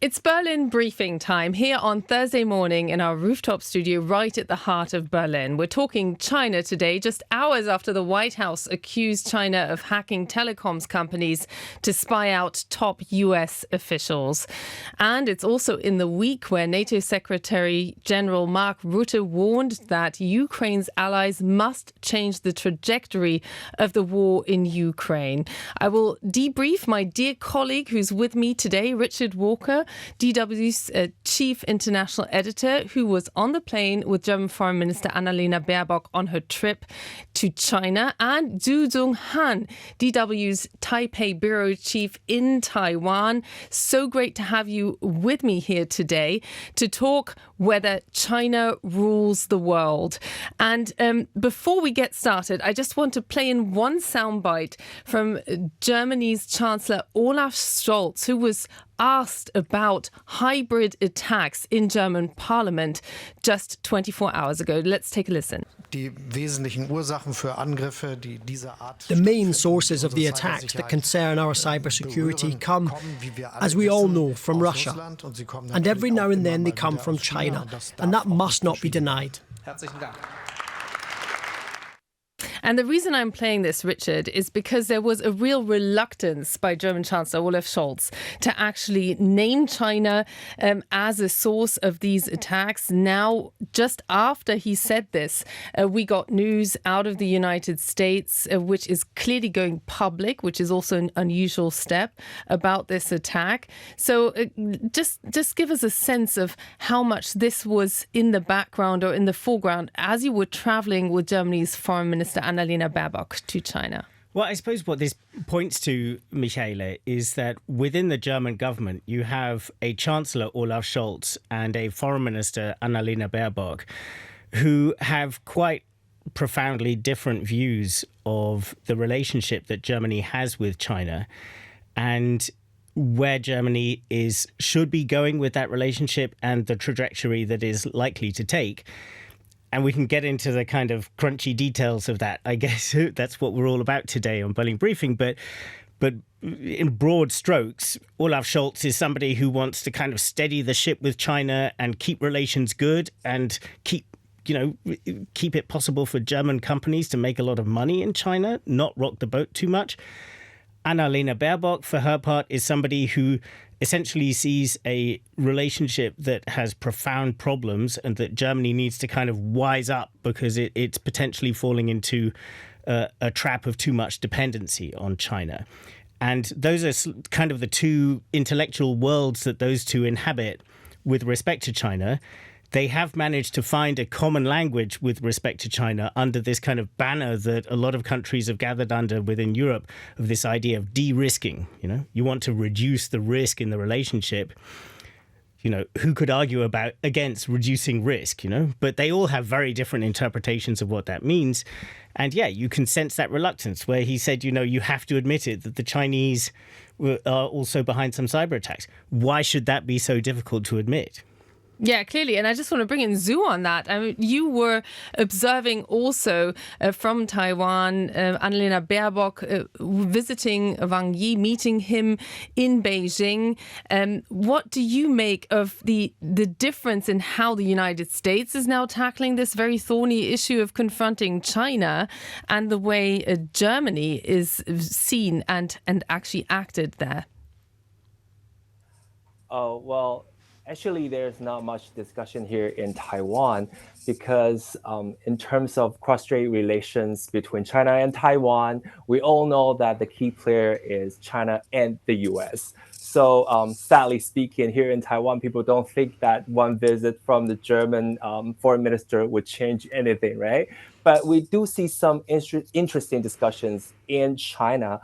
It's Berlin briefing time here on Thursday morning in our rooftop studio right at the heart of Berlin. We're talking China today, just hours after the White House accused China of hacking telecoms companies to spy out top US officials. And it's also in the week where NATO Secretary General Mark Rutte warned that Ukraine's allies must change the trajectory of the war in Ukraine. I will debrief my dear colleague who's with me today, Richard Walker, DW's chief international editor, who was on the plane with German Foreign Minister Annalena Baerbock on her trip to China, and Zhu Zhonghan, DW's Taipei bureau chief in Taiwan. So great to have you with me here today to talk whether China rules the world. And before we get started, I just want to play in one soundbite from Germany's Chancellor Olaf Scholz, who was asked about hybrid attacks in German parliament just 24 hours ago. Let's take a listen. The main sources of the attacks that concern our cybersecurity come, as we all know, from Russia. And every now and then they come from China. And that must not be denied. And the reason I'm playing this, Richard, is because there was a real reluctance by German Chancellor Olaf Scholz to actually name China as a source of these attacks. Now, just after he said this, we got news out of the United States, which is clearly going public, which is also an unusual step about this attack. So just give us a sense of how much this was in the background or in the foreground as you were traveling with Germany's Foreign Minister Annalena Baerbock to China. Well, I suppose what this points to, Michele, is that within the German government, you have a Chancellor, Olaf Scholz, and a Foreign Minister, Annalena Baerbock, who have quite profoundly different views of the relationship that Germany has with China and where Germany should be going with that relationship and the trajectory that is likely to take. And we can get into the kind of crunchy details of that. I guess that's what we're all about today on Berlin Briefing. But in broad strokes, Olaf Scholz is somebody who wants to kind of steady the ship with China and keep relations good and keep it possible for German companies to make a lot of money in China, not rock the boat too much. Annalena Baerbock, for her part, is somebody who essentially sees a relationship that has profound problems and that Germany needs to kind of wise up because it's potentially falling into a trap of too much dependency on China. And those are kind of the two intellectual worlds that those two inhabit with respect to China. They have managed to find a common language with respect to China under this kind of banner that a lot of countries have gathered under within Europe of this idea of de-risking. You want to reduce the risk in the relationship. Who could argue against reducing risk, But they all have very different interpretations of what that means. And yeah, you can sense that reluctance where he said, you have to admit it, that the Chinese are also behind some cyber attacks. Why should that be so difficult to admit? Yeah, clearly. And I just want to bring in Zhu on that. I mean, you were observing also from Taiwan, Annalena Baerbock visiting Wang Yi, meeting him in Beijing. What do you make of the difference in how the United States is now tackling this very thorny issue of confronting China and the way Germany is seen and actually acted there? Oh, well, actually, there's not much discussion here in Taiwan because in terms of cross-strait relations between China and Taiwan, we all know that the key player is China and the US. So sadly speaking, here in Taiwan, people don't think that one visit from the German foreign minister would change anything, right? But we do see some interesting discussions in China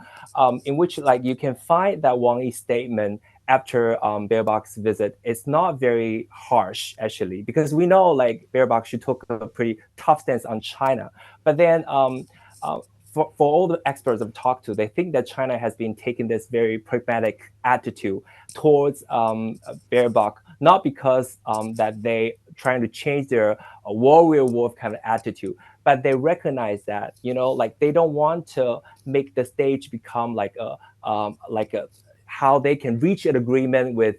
in which you can find that Wang Yi statement after Baerbock's visit. It's not very harsh, actually, because we know Baerbock, she took a pretty tough stance on China. But then for all the experts I've talked to, they think that China has been taking this very pragmatic attitude towards Baerbock, not because that they trying to change their warrior wolf kind of attitude, but they recognize that, they don't want to make the stage become like a how they can reach an agreement with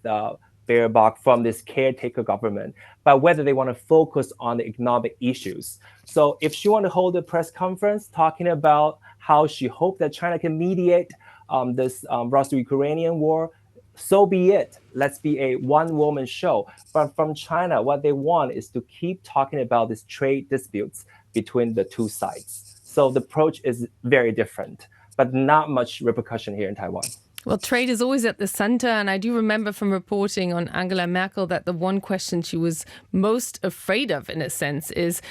Baerbock from this caretaker government, but whether they want to focus on the economic issues. So if she want to hold a press conference talking about how she hoped that China can mediate this Russo-Ukrainian war, so be it. Let's be a one-woman show. But from China, what they want is to keep talking about these trade disputes between the two sides. So the approach is very different, but not much repercussion here in Taiwan. Well, trade is always at the center. And I do remember from reporting on Angela Merkel that the one question she was most afraid of, in a sense, is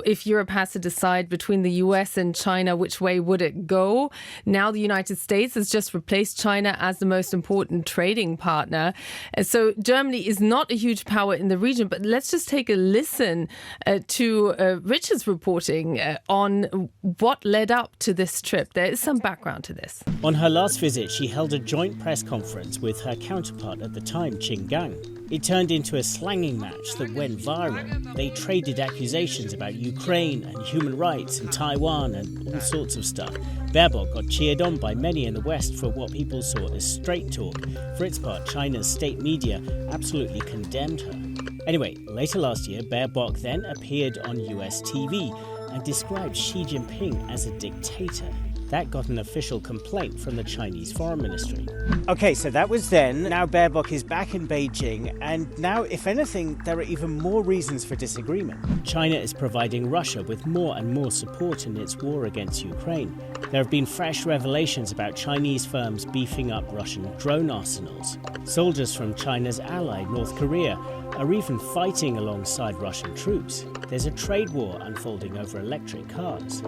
if Europe has to decide between the US and China, which way would it go? Now the United States has just replaced China as the most important trading partner. So Germany is not a huge power in the region. But let's just take a listen to Richard's reporting on what led up to this trip. There is some background to this. On her last visit, she held a joint press conference with her counterpart at the time, Qin Gang. It turned into a slanging match that went viral. They traded accusations about Ukraine and human rights and Taiwan and all sorts of stuff. Baerbock got cheered on by many in the West for what people saw as straight talk. For its part, China's state media absolutely condemned her. Anyway, later last year, Baerbock then appeared on US TV and described Xi Jinping as a dictator. That got an official complaint from the Chinese Foreign Ministry. Okay, so that was then. Now Baerbock is back in Beijing, and now, if anything, there are even more reasons for disagreement. China is providing Russia with more and more support in its war against Ukraine. There have been fresh revelations about Chinese firms beefing up Russian drone arsenals. Soldiers from China's ally, North Korea, are even fighting alongside Russian troops. There's a trade war unfolding over electric cars.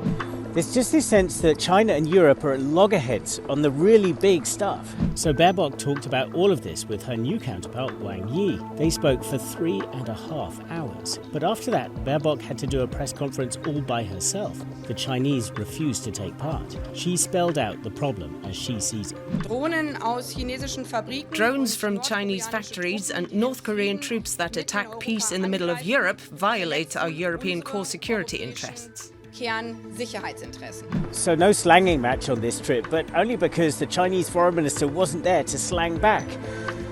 There's just this sense that China and Europe are at loggerheads on the really big stuff. So Baerbock talked about all of this with her new counterpart, Wang Yi. They spoke for 3.5 hours. But after that, Baerbock had to do a press conference all by herself. The Chinese refused to take part. She spelled out the problem as she sees it. Drones from Chinese factories and North Korean troops that attack peace in the middle of Europe violate our European core security interests. So no slanging match on this trip, but only because the Chinese foreign minister wasn't there to slang back.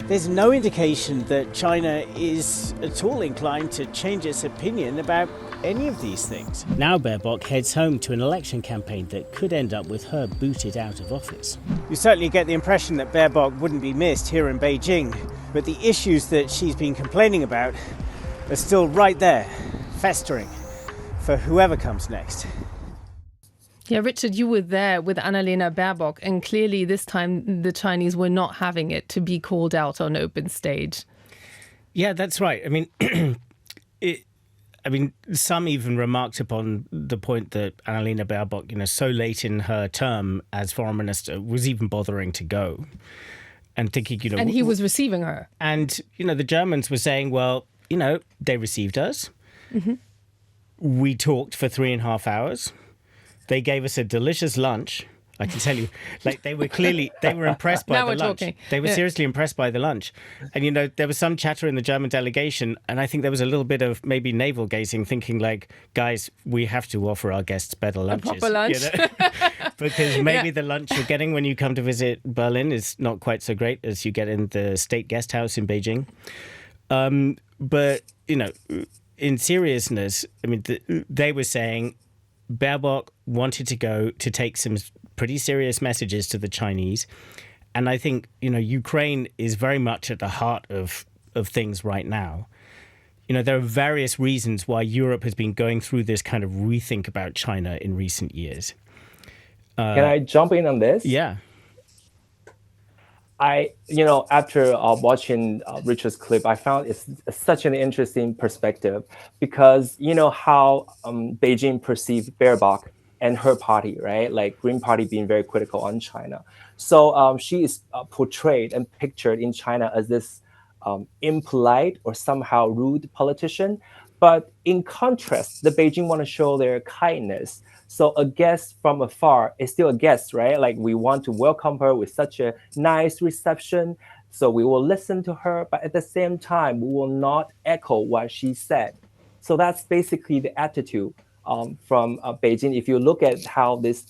There's no indication that China is at all inclined to change its opinion about any of these things. Now Baerbock heads home to an election campaign that could end up with her booted out of office. You certainly get the impression that Baerbock wouldn't be missed here in Beijing, but the issues that she's been complaining about are still right there, festering, for whoever comes next. Yeah, Richard, you were there with Annalena Baerbock, and clearly this time the Chinese were not having it to be called out on open stage. Yeah, that's right. I mean, some even remarked upon the point that Annalena Baerbock, so late in her term as foreign minister, was even bothering to go. And thinking, And he was receiving her. And, the Germans were saying, well, they received us. Mm-hmm. We talked for 3.5 hours. They gave us a delicious lunch. I can tell you, they were impressed by the lunch. Talking. They were seriously impressed by the lunch. And, there was some chatter in the German delegation, and I think there was a little bit of maybe navel gazing, thinking guys, we have to offer our guests better lunches. A proper lunch. Because maybe the lunch you're getting when you come to visit Berlin is not quite so great as you get in the state guest house in Beijing. But, in seriousness, they were saying Baerbock wanted to go to take some pretty serious messages to the Chinese. And I think, Ukraine is very much at the heart of things right now. There are various reasons why Europe has been going through this kind of rethink about China in recent years. Can I jump in on this? Yeah. After watching Richard's clip, I found it's such an interesting perspective because how Beijing perceived Baerbock and her party, right? Like Green Party being very critical on China. So she is portrayed and pictured in China as this impolite or somehow rude politician. But in contrast, the Beijing want to show their kindness. So a guest from afar is still a guest, right? Like we want to welcome her with such a nice reception. So we will listen to her, but at the same time, we will not echo what she said. So that's basically the attitude from Beijing. If you look at how this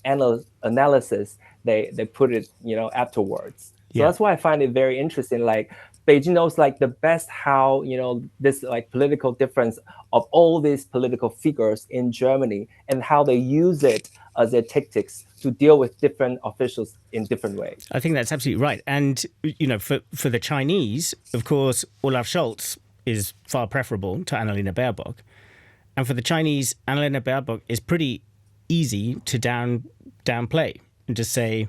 analysis, they put it, afterwards. So that's why I find it very interesting. Like Beijing knows like the best how, this like political difference of all these political figures in Germany and how they use it as their tactics to deal with different officials in different ways. I think that's absolutely right. And, for the Chinese, of course, Olaf Scholz is far preferable to Annalena Baerbock. And for the Chinese, Annalena Baerbock is pretty easy to downplay and just say,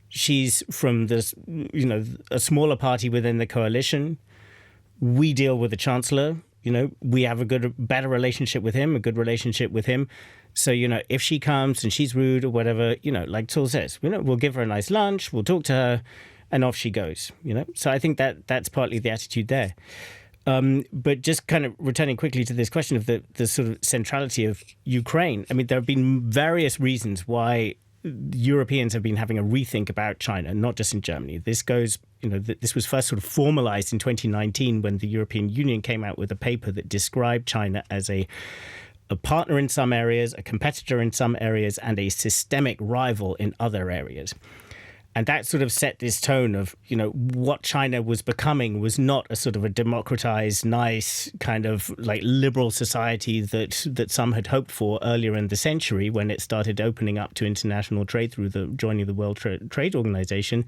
she's from this, a smaller party within the coalition. We deal with the chancellor. We have a better relationship with him, a good relationship with him. So, if she comes and she's rude or whatever, like Saul says, we'll give her a nice lunch, we'll talk to her, and off she goes, So I think that's partly the attitude there. But just kind of returning quickly to this question of the sort of centrality of Ukraine, I mean, there have been various reasons why Europeans have been having a rethink about China, not just in Germany. This goes, this was first sort of formalized in 2019 when the European Union came out with a paper that described China as a partner in some areas, a competitor in some areas, and a systemic rival in other areas. And that sort of set this tone of, what China was becoming was not a sort of a democratized, nice kind of like liberal society that some had hoped for earlier in the century when it started opening up to international trade through joining the World Trade Organization.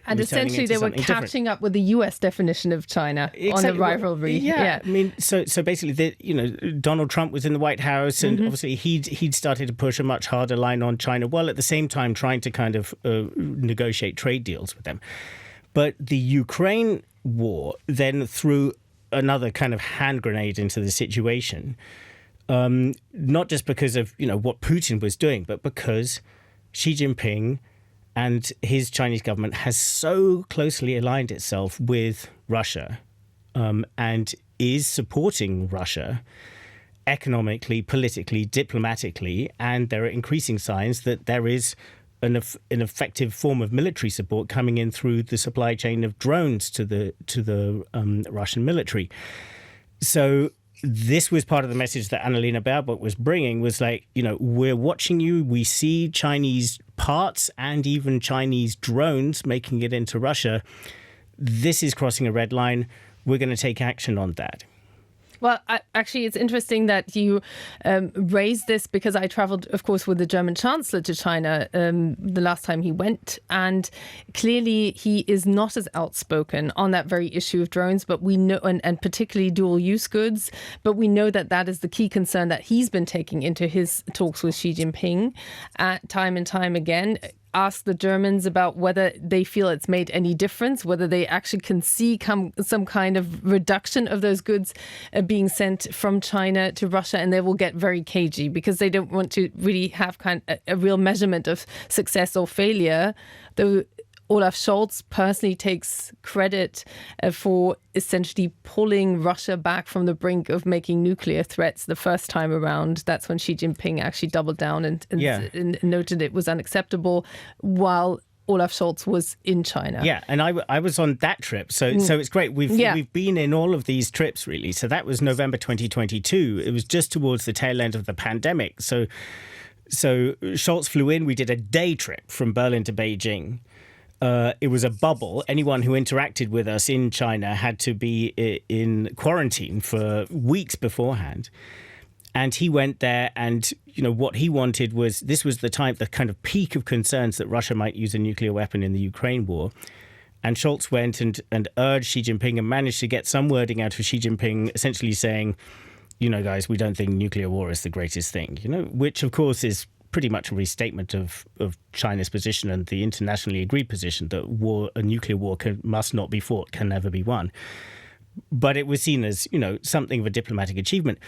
And essentially they were catching up with the US definition of China on the rivalry. Yeah. I mean, so basically, Donald Trump was in the White House and obviously he'd started to push a much harder line on China while at the same time trying to kind of negotiate trade deals with them. But the Ukraine war then threw another kind of hand grenade into the situation, not just because of, what Putin was doing, but because Xi Jinping and his Chinese government has so closely aligned itself with Russia and is supporting Russia economically, politically, diplomatically, and there are increasing signs that there is an effective form of military support coming in through the supply chain of drones to the Russian military. So this was part of the message that Annalena Baerbock was bringing, was like, we're watching you. We see Chinese parts and even Chinese drones making it into Russia. This is crossing a red line. We're going to take action on that. Well, actually, it's interesting that you raised this because I traveled, of course, with the German Chancellor to China the last time he went. And clearly, he is not as outspoken on that very issue of drones, but we know, and particularly dual use goods. But we know that that is the key concern that he's been taking into his talks with Xi Jinping time and time again. Ask the Germans about whether they feel it's made any difference, whether they actually can see some kind of reduction of those goods being sent from China to Russia, and they will get very cagey because they don't want to really have a real measurement of success or failure. Though Olaf Scholz personally takes credit for essentially pulling Russia back from the brink of making nuclear threats the first time around. That's when Xi Jinping actually doubled down and noted it was unacceptable while Olaf Scholz was in China. Yeah, and I was on that trip. So it's great. We've been in all of these trips, really. So that was November 2022. It was just towards the tail end of the pandemic. So Scholz flew in. We did a day trip from Berlin to Beijing. It was a bubble. Anyone who interacted with us in China had to be in quarantine for weeks beforehand. And he went there and, what he wanted was, this was the kind of peak of concerns that Russia might use a nuclear weapon in the Ukraine war. And Scholz went and urged Xi Jinping and managed to get some wording out of Xi Jinping, essentially saying, guys, we don't think nuclear war is the greatest thing, which, of course, is pretty much a restatement of China's position and the internationally agreed position that a nuclear war must not be fought, can never be won. But it was seen as, something of a diplomatic achievement.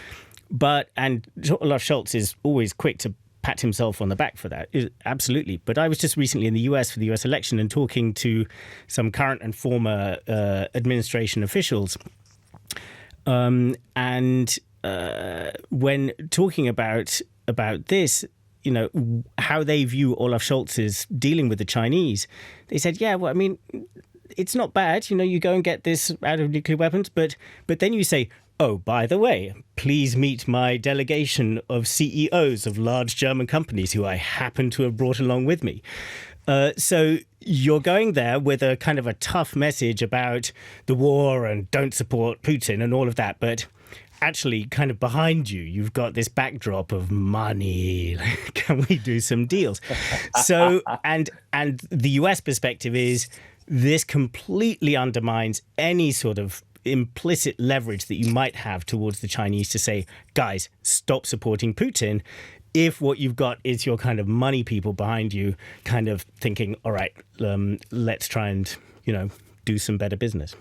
And Olaf Scholz is always quick to pat himself on the back for that. Absolutely. But I was just recently in the US for the US election and talking to some current and former administration officials. And when talking about this, how they view Olaf Scholz's dealing with the Chinese, they said, it's not bad. You go and get this out of nuclear weapons. But then you say, oh, by the way, please meet my delegation of CEOs of large German companies who I happen to have brought along with me. So you're going there with a kind of a tough message about the war and don't support Putin and all of that, but actually kind of behind you, you've got this backdrop of money. Can we do some deals? So, and the US perspective is this completely undermines any sort of implicit leverage that you might have towards the Chinese to say, guys, stop supporting Putin. If what you've got is your kind of money people behind you kind of thinking, all right, let's try and, do some better business.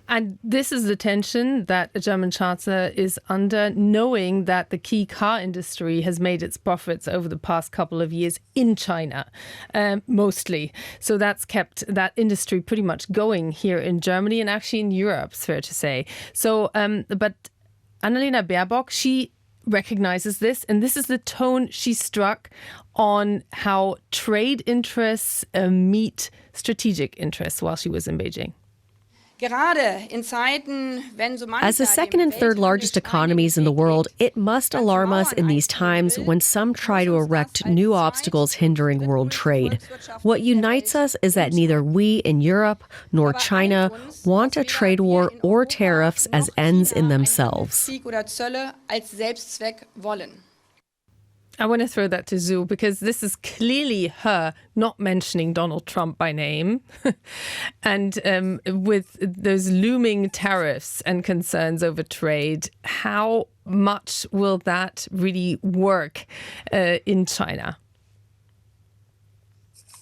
And this is the tension that a German chancellor is under, knowing that the key car industry has made its profits over the past couple of years in China, mostly. So that's kept that industry pretty much going here in Germany and actually in Europe, it's fair to say. So, but Annalena Baerbock, she recognizes this, and this is the tone she struck on how trade interests meet strategic interests while she was in Beijing. As the second and third largest economies in the world, it must alarm us in these times when some try to erect new obstacles hindering world trade. What unites us is that neither we in Europe nor China want a trade war or tariffs as ends in themselves. I want to throw that to Zhu because this is clearly her not mentioning Donald Trump by name. And with those looming tariffs and concerns over trade, how much will that really work in China?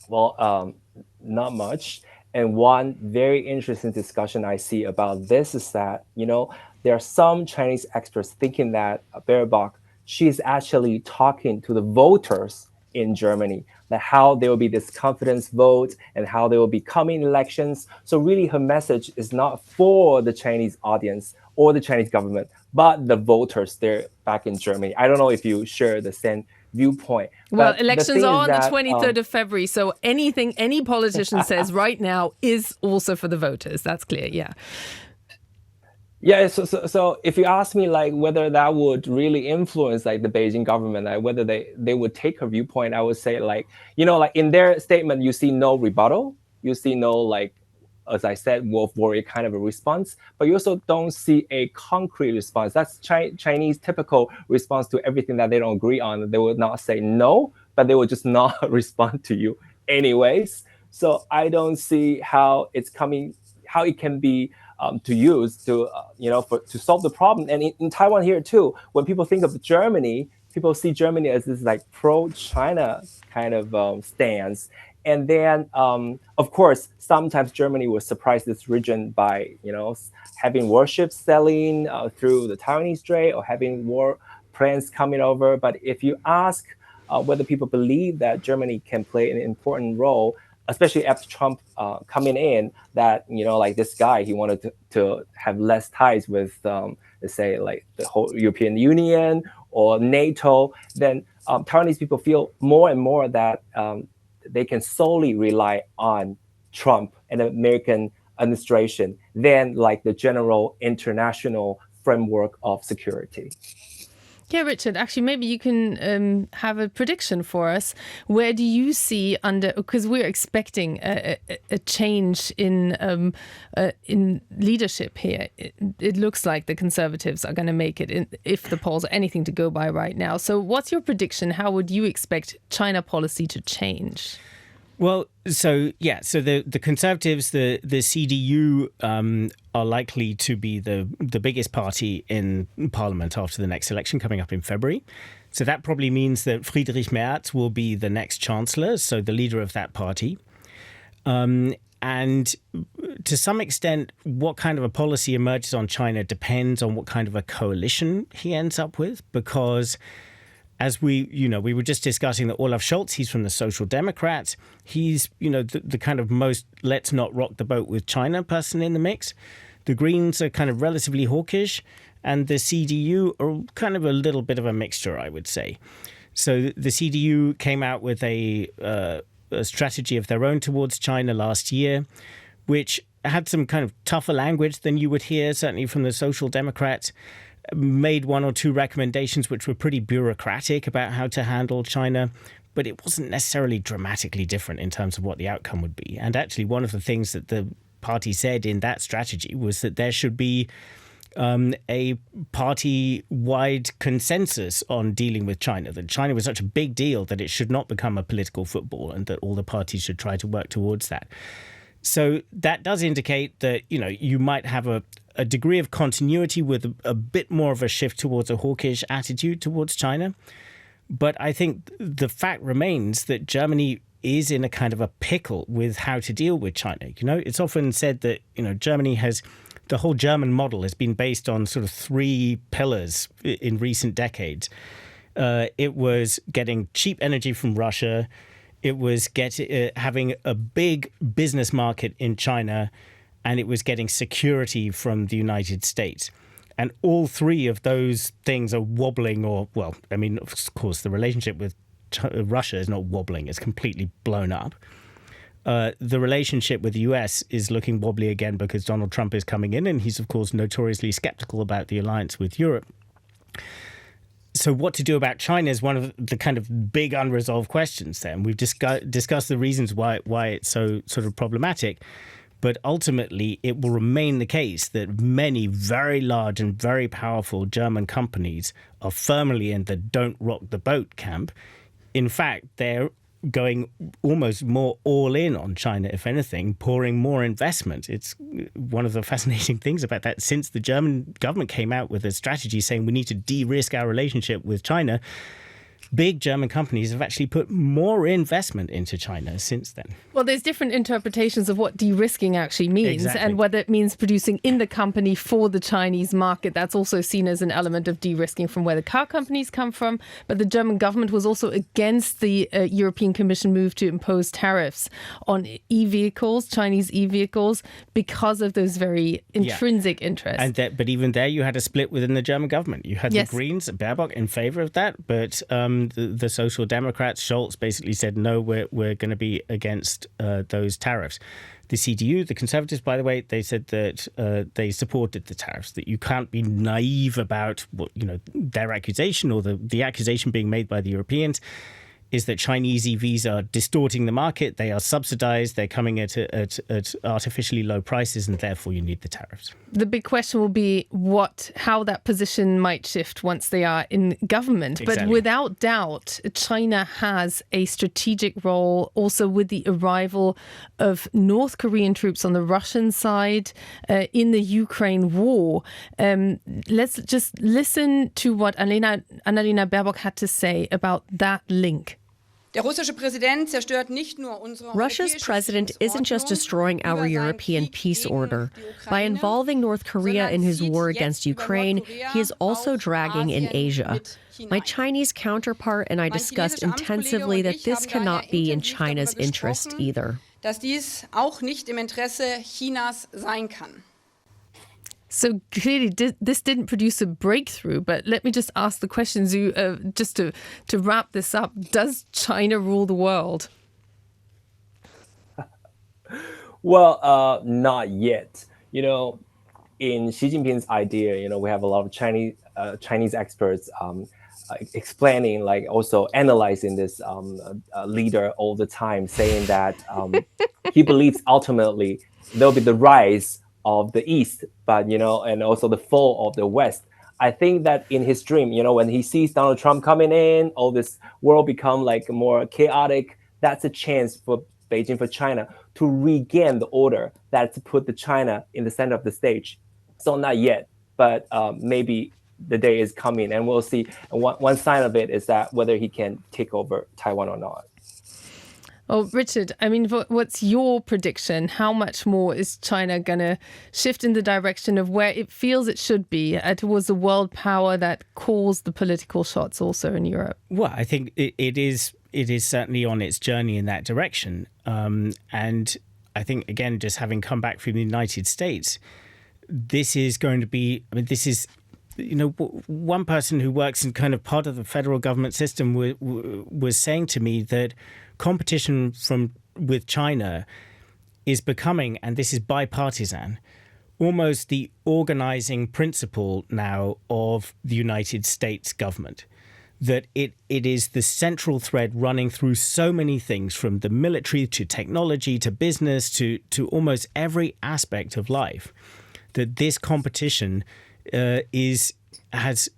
Well, not much. And one very interesting discussion I see about this is that, there are some Chinese experts thinking that Baerbock, she's actually talking to the voters in Germany, that how there will be this confidence vote and how there will be coming elections. So really her message is not for the Chinese audience or the Chinese government, but the voters there back in Germany. I don't know if you share the same viewpoint. Well, elections are on the 23rd of February. So anything any politician says right now is also for the voters. That's clear, yeah. Yeah, so if you ask me whether that would really influence the Beijing government, whether they would take her viewpoint, I would say in their statement you see no rebuttal, you see no as I said, wolf warrior kind of a response, but you also don't see a concrete response. That's Chinese typical response to everything that they don't agree on. They would not say no, but they would just not respond to you anyways. So I don't see how it can be to use to solve the problem. And in Taiwan here too, when people think of Germany, people see Germany as this pro-China kind of stance. And then, of course, sometimes Germany will surprise this region by having warships sailing through the Taiwanese Strait or having war planes coming over. But if you ask whether people believe that Germany can play an important role, especially after Trump coming in, that, this guy, he wanted to have less ties with, let's say, the whole European Union or NATO, then Taiwanese people feel more and more that they can solely rely on Trump and the American administration than the general international framework of security. Yeah, Richard, actually, maybe you can have a prediction for us. Where do you see because we're expecting a change in leadership here. It looks like the Conservatives are going to make it if the polls are anything to go by right now. So what's your prediction? How would you expect China policy to change? Well, so the Conservatives, the CDU are likely to be the biggest party in Parliament after the next election coming up in February. So that probably means that Friedrich Merz will be the next chancellor, so the leader of that party. And to some extent, what kind of a policy emerges on China depends on what kind of a coalition he ends up with, because as we were just discussing that Olaf Scholz, he's from the Social Democrats. He's, the kind of most let's not rock the boat with China person in the mix. The Greens are kind of relatively hawkish, and the CDU are kind of a little bit of a mixture, I would say. So the CDU came out with a strategy of their own towards China last year, which had some kind of tougher language than you would hear, certainly from the Social Democrats. Made one or two recommendations which were pretty bureaucratic about how to handle China, but it wasn't necessarily dramatically different in terms of what the outcome would be. And actually, one of the things that the party said in that strategy was that there should be a party-wide consensus on dealing with China, that China was such a big deal that it should not become a political football and that all the parties should try to work towards that. So that does indicate that, you might have a degree of continuity with a bit more of a shift towards a hawkish attitude towards China. But I think the fact remains that Germany is in a kind of a pickle with how to deal with China. It's often said that, Germany has... The whole German model has been based on sort of three pillars in recent decades. It was getting cheap energy from Russia. It was having a big business market in China. And it was getting security from the United States. And all three of those things are wobbling of course, the relationship with Russia is not wobbling. It's completely blown up. The relationship with the US is looking wobbly again because Donald Trump is coming in, and he's, of course, notoriously skeptical about the alliance with Europe. So what to do about China is one of the kind of big unresolved questions there. And we've discussed the reasons why it's so sort of problematic. But ultimately, it will remain the case that many very large and very powerful German companies are firmly in the don't rock the boat camp. In fact, they're going almost more all in on China, if anything, pouring more investment. It's one of the fascinating things about that. Since the German government came out with a strategy saying we need to de-risk our relationship with China, big German companies have actually put more investment into China since then. Well, there's different interpretations of what de-risking actually means. Exactly. And whether it means producing in the company for the Chinese market. That's also seen as an element of de-risking from where the car companies come from. But the German government was also against the European Commission move to impose tariffs on e-vehicles, Chinese e-vehicles, because of those very intrinsic interests. But even there, you had a split within the German government. You had the Greens, Baerbock, in favor of that, but the Social Democrats, Scholz, basically said, no, we're going to be against those tariffs. The CDU, the Conservatives, by the way, they said that they supported the tariffs, that you can't be naive about their accusation, or the accusation being made by the Europeans is that Chinese EVs are distorting the market. They are subsidized. They're coming at artificially low prices, and therefore you need the tariffs. The big question will be how that position might shift once they are in government. Exactly. But without doubt, China has a strategic role also with the arrival of North Korean troops on the Russian side in the Ukraine war. Let's just listen to what Annalena Baerbock had to say about that link. Russia's president isn't just destroying our European peace order. By involving North Korea in his war against Ukraine, he is also dragging in Asia. My Chinese counterpart and I discussed intensively that this cannot be in China's interest either. So clearly, this didn't produce a breakthrough. But let me just ask the question, Zhu, just to wrap this up. Does China rule the world? Well, not yet. In Xi Jinping's idea, we have a lot of Chinese experts explaining, also analyzing this leader all the time, saying that he believes ultimately there'll be the rise of the East, but and also the fall of the West. I think that in his dream, when he sees Donald Trump coming in, all this world become more chaotic. That's a chance for Beijing, for China, to regain the order that's put the China in the center of the stage. So not yet, but maybe the day is coming, and we'll see. And one sign of it is that whether he can take over Taiwan or not. Oh, Richard, what's your prediction? How much more is China going to shift in the direction of where it feels it should be, towards the world power that calls the political shots also in Europe? Well, I think it is certainly on its journey in that direction. And I think, again, just having come back from the United States, this is going to be, this is, one person who works in kind of part of the federal government system was saying to me that competition with China is becoming, and this is bipartisan, almost the organizing principle now of the United States government. that it is the central thread running through so many things, from the military to technology to business to almost every aspect of life, that this competition is at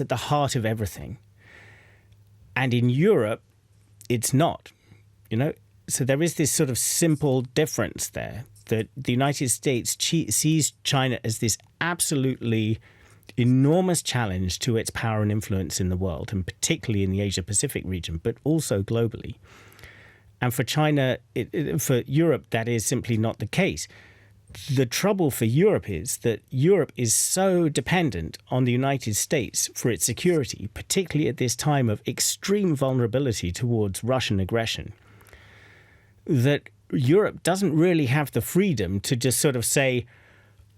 the heart of everything. And in Europe, it's not, So there is this sort of simple difference there, that the United States sees China as this absolutely enormous challenge to its power and influence in the world, and particularly in the Asia-Pacific region, but also globally. And for China, for Europe, that is simply not the case. The trouble for Europe is that Europe is so dependent on the United States for its security, particularly at this time of extreme vulnerability towards Russian aggression, that Europe doesn't really have the freedom to just sort of say,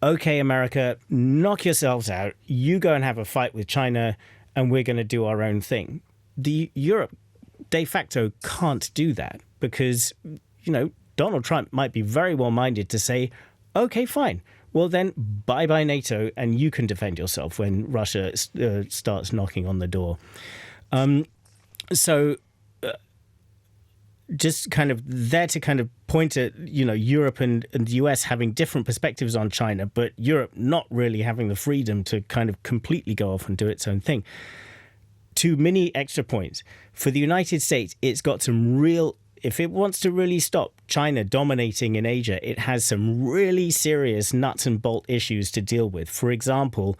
okay, America, knock yourselves out. You go and have a fight with China, and we're going to do our own thing. Europe de facto can't do that because, Donald Trump might be very well-minded to say, okay, fine. Well, then bye-bye NATO, and you can defend yourself when Russia starts knocking on the door. Just kind of there to kind of point at, Europe and the US having different perspectives on China, but Europe not really having the freedom to kind of completely go off and do its own thing. 2 mini extra points. For the United States, it's got some real, if it wants to really stop China dominating in Asia, it has some really serious nuts and bolt issues to deal with. For example,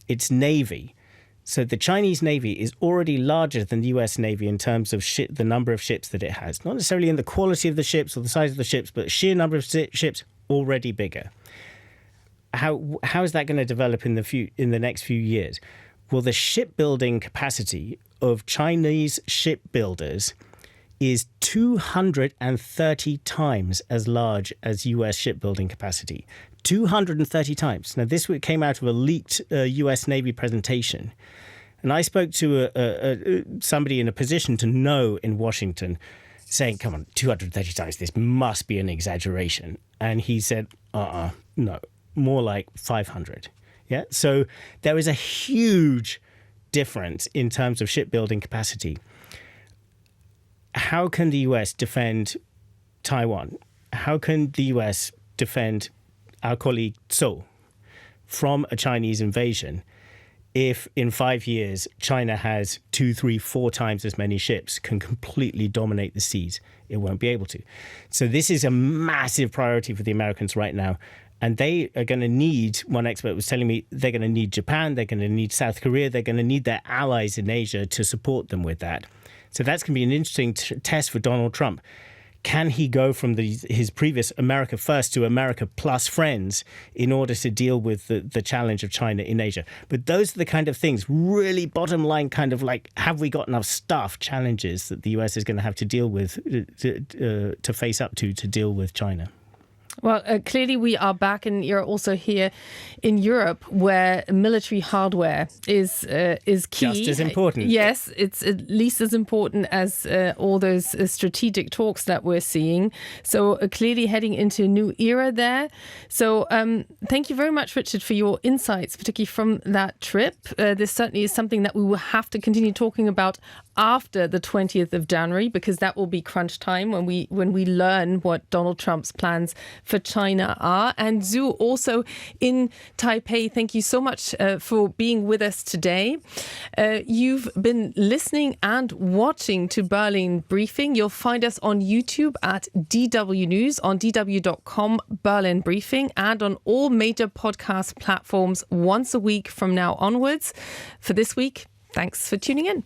its Navy. So the Chinese Navy is already larger than the US Navy in terms of the number of ships that it has. Not necessarily in the quality of the ships or the size of the ships, but sheer number of ships already bigger. How is that going to develop in the next few years? Well, the shipbuilding capacity of Chinese shipbuilders is 230 times as large as US shipbuilding capacity. 230 times. Now, this came out of a leaked US Navy presentation. And I spoke to somebody in a position to know in Washington, saying, come on, 230 times, this must be an exaggeration. And he said, no, more like 500. Yeah. So there is a huge difference in terms of shipbuilding capacity. How can the US defend Taiwan? How can the US defend our colleague Seoul from a Chinese invasion if in 5 years China has 2, 3, 4 times as many ships, can completely dominate the seas? It won't be able to. So this is a massive priority for the Americans right now. And they are going to need, one expert was telling me, they're going to need Japan, they're going to need South Korea, they're going to need their allies in Asia to support them with that. So that's going to be an interesting test for Donald Trump. Can he go from his previous America first to America plus friends in order to deal with the challenge of China in Asia? But those are the kind of things, really bottom line kind of like, have we got enough staff challenges that the US is going to have to deal with, to face up to deal with China? Well, clearly we are back, and you're also here in Europe, where military hardware is key. Just as important. Yes, it's at least as important as all those strategic talks that we're seeing. So clearly heading into a new era there. So thank you very much, Richard, for your insights, particularly from that trip. This certainly is something that we will have to continue talking about after the 20th of January, because that will be crunch time when we learn what Donald Trump's plans for China are. And Zhu, also in Taipei, thank you so much for being with us today. You've been listening and watching to Berlin Briefing. You'll find us on YouTube at DW News, on dw.com Berlin Briefing, and on all major podcast platforms once a week from now onwards. For this week, thanks for tuning in.